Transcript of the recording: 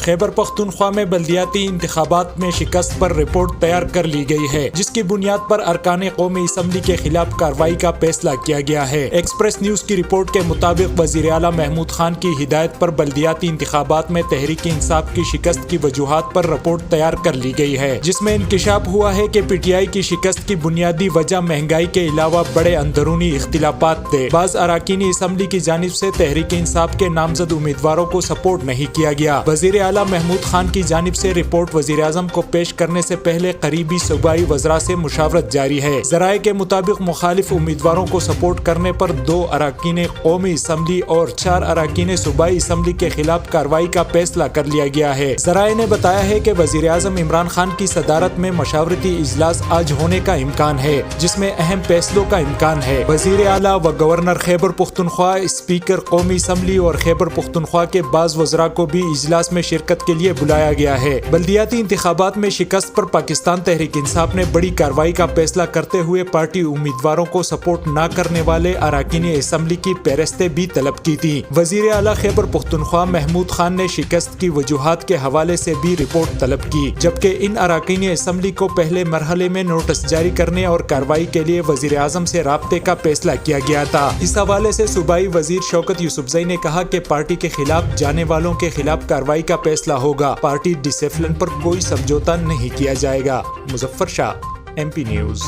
خیبر پختونخوا میں بلدیاتی انتخابات میں شکست پر رپورٹ تیار کر لی گئی ہے، جس کی بنیاد پر ارکان قومی اسمبلی کے خلاف کارروائی کا فیصلہ کیا گیا ہے۔ ایکسپریس نیوز کی رپورٹ کے مطابق وزیر اعلیٰ محمود خان کی ہدایت پر بلدیاتی انتخابات میں تحریک انصاف کی شکست کی وجوہات پر رپورٹ تیار کر لی گئی ہے، جس میں انکشاف ہوا ہے کہ پی ٹی آئی کی شکست کی بنیادی وجہ مہنگائی کے علاوہ بڑے اندرونی اختلافات تھے۔ بعض اراکین اسمبلی کی جانب سے تحریک انصاف کے نامزد امیدواروں کو سپورٹ نہیں کیا گیا۔ وزیر اعلیٰ محمود خان کی جانب سے رپورٹ وزیر اعظم کو پیش کرنے سے پہلے قریبی صوبائی وزراء سے مشاورت جاری ہے۔ ذرائع کے مطابق مخالف امیدواروں کو سپورٹ کرنے پر 2 اراکین قومی اسمبلی اور 4 اراکین صوبائی اسمبلی کے خلاف کارروائی کا فیصلہ کر لیا گیا ہے۔ ذرائع نے بتایا ہے کہ وزیر اعظم عمران خان کی صدارت میں مشاورتی اجلاس آج ہونے کا امکان ہے، جس میں اہم فیصلوں کا امکان ہے۔ وزیر اعلیٰ و گورنر خیبر پختونخوا، اسپیکر قومی اسمبلی اور خیبر پختونخوا کے بعض وزراء کو بھی اجلاس میں شرکت کے لیے بلایا گیا ہے۔ بلدیاتی انتخابات میں شکست پر پاکستان تحریک انصاف نے بڑی کارروائی کا فیصلہ کرتے ہوئے پارٹی امیدواروں کو سپورٹ نہ کرنے والے اراکین اسمبلی کی فہرستیں بھی طلب کی تھیں۔ وزیر اعلیٰ خیبر پختونخوا محمود خان نے شکست کی وجوہات کے حوالے سے بھی رپورٹ طلب کی، جبکہ ان اراکین اسمبلی کو پہلے مرحلے میں نوٹس جاری کرنے اور کارروائی کے لیے وزیر اعظم سے رابطے کا فیصلہ کیا گیا تھا۔ اس حوالے سے صوبائی وزیر شوکت یوسفزئی نے کہا کہ پارٹی کے خلاف جانے والوں کے خلاف کارروائی کا فیصلہ ہوگا۔ پارٹی ڈسپلن پر کوئی سمجھوتہ نہیں کیا جائے گا۔ مظفر شاہ، ایم پی نیوز۔